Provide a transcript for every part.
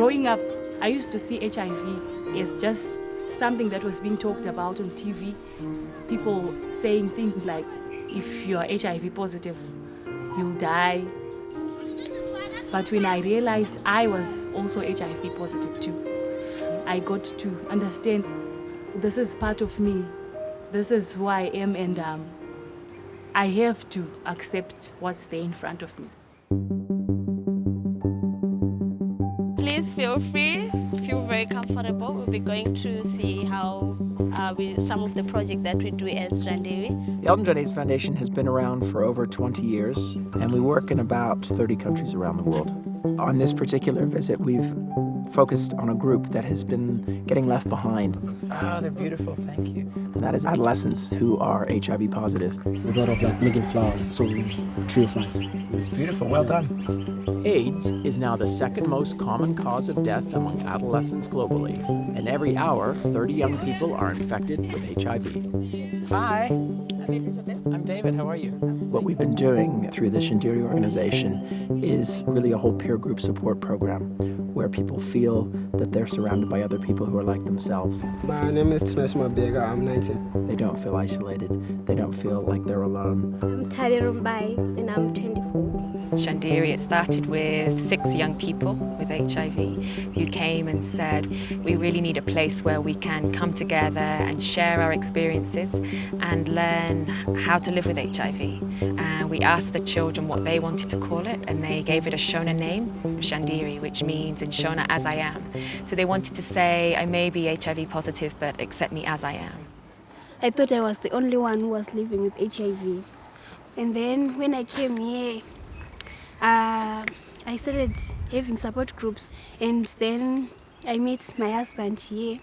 Growing up, I used to see HIV as just something that was being talked about on TV. People saying things like, if you are HIV positive, you'll die. But when I realized I was also HIV positive too, I got to understand this is part of me. This is who I am, and I have to accept what's there in front of me. Please feel free, feel very comfortable. We'll be going to see how some of the projects that we do as Jandiri. The Elton John AIDS Foundation has been around for over 20 years, and we work in about 30 countries around the world. On this particular visit, we've focused on a group that has been getting left behind. Oh, they're beautiful, thank you. And that is adolescents who are HIV positive. We thought of making flowers, so it's a tree of life. It's beautiful, well done. AIDS is now the second most common cause of death among adolescents globally. And every hour, 30 young people are infected with HIV. Hi. I'm Elizabeth. I'm David, how are you? What we've been doing through the Jandiri organization is really a whole peer group support program where people feel that they're surrounded by other people who are like themselves. My name is Smashma Bega, I'm 19. They don't feel isolated. They don't feel like they're alone. I'm Tali Rumbai and I'm 24. Jandiri, it started with 6 young people with HIV who came and said, we really need a place where we can come together and share our experiences and learn how to live with HIV. And we asked the children what they wanted to call it, and they gave it a Shona name, Jandiri, which means in Shona, as I am. So they wanted to say, I may be HIV positive, but accept me as I am. I thought I was the only one who was living with HIV. And then when I came here, I started having support groups, and then I met my husband here.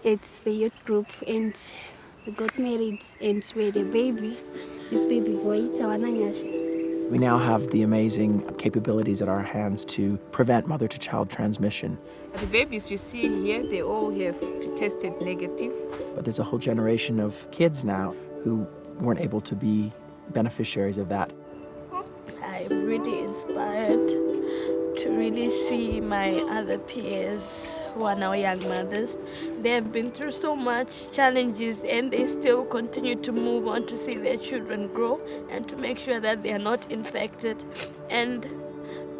It's the youth group, and we got married and we had a baby, this baby boy, Tawananyasha. We now have the amazing capabilities at our hands to prevent mother-to-child transmission. The babies you see here, they all have tested negative. But there's a whole generation of kids now who weren't able to be beneficiaries of that. I'm really inspired to really see my other peers who are now young mothers. They have been through so much challenges and they still continue to move on to see their children grow and to make sure that they are not infected. And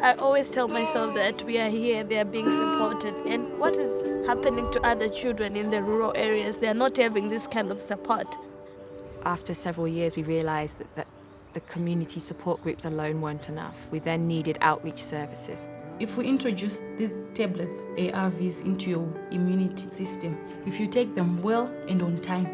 I always tell myself that we are here, they are being supported. And what is happening to other children in the rural areas, they are not having this kind of support. After several years, we realized that the community support groups alone weren't enough. We then needed outreach services. If we introduce these tablets, ARVs, into your immunity system, if you take them well and on time,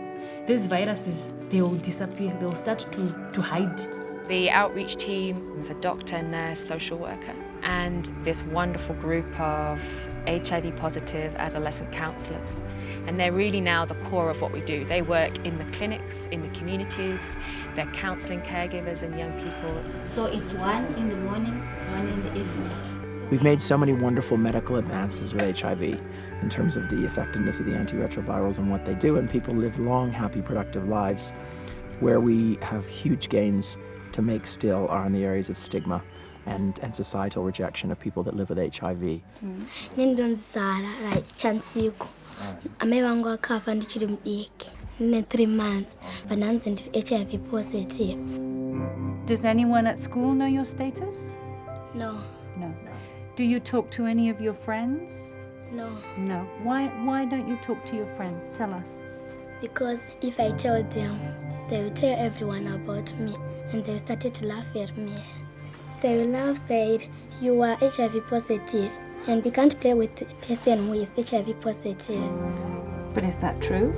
these viruses, they will disappear. They will start to hide. The outreach team was a doctor, nurse, social worker, and this wonderful group of HIV positive adolescent counsellors. And they're really now the core of what we do. They work in the clinics, in the communities, they're counselling caregivers and young people. So it's 1 in the morning, 1 in the evening. We've made so many wonderful medical advances with HIV in terms of the effectiveness of the antiretrovirals and what they do, and people live long, happy, productive lives. Where we have huge gains to make still are in the areas of stigma and societal rejection of people that live with HIV. Nindonzala like Chansiko. Amewangu akafa ndichiri mudiki. Nine 3 months, but nanzi ndiri HIV positive. Does anyone at school know your status? No. No. Do you talk to any of your friends? No. No. Why don't you talk to your friends? Tell us. Because if I tell them, they will tell everyone about me, and they started to laugh at me. They will have said, you are HIV positive, and we can't play with the person who is HIV positive. But is that true?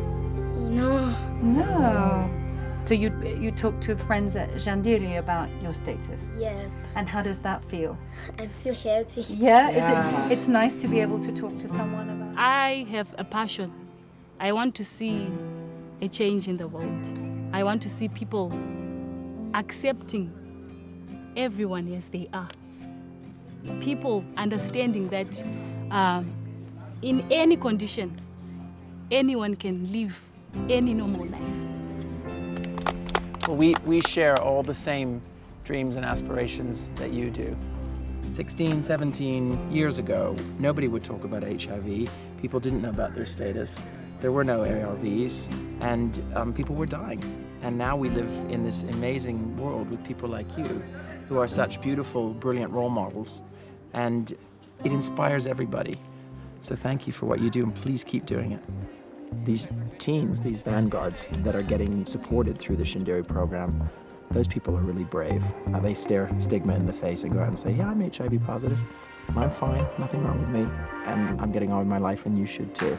No. No. So you talk to friends at Jandiri about your status? Yes. And how does that feel? I feel happy. Yeah? It's nice to be able to talk to someone about. I have a passion. I want to see a change in the world. I want to see people accepting everyone as they are. People understanding that in any condition, anyone can live any normal life. Well, we share all the same dreams and aspirations that you do. 16, 17 years ago, nobody would talk about HIV. People didn't know about their status. There were no ARVs, and people were dying. And now we live in this amazing world with people like you, who are such beautiful, brilliant role models, and it inspires everybody. So thank you for what you do, and please keep doing it. These teens, these vanguards that are getting supported through the Shindiri program, those people are really brave. They stare stigma in the face and go out and say, yeah, I'm HIV positive, I'm fine, nothing wrong with me, and I'm getting on with my life, and you should too.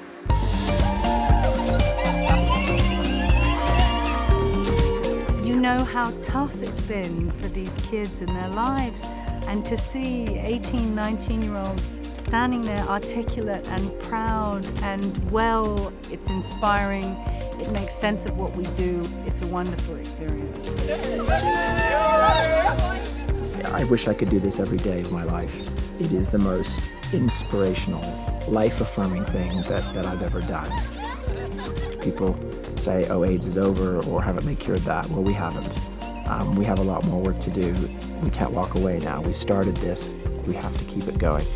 You know how tough it's been for these kids in their lives, and to see 18, 19-year-olds standing there articulate and proud and well, it's inspiring. It makes sense of what we do. It's a wonderful experience. I wish I could do this every day of my life. It is the most inspirational, life-affirming thing that I've ever done. People say, oh, AIDS is over, or haven't they cured that? Well, we haven't. We have a lot more work to do. We can't walk away now. We started this. We have to keep it going.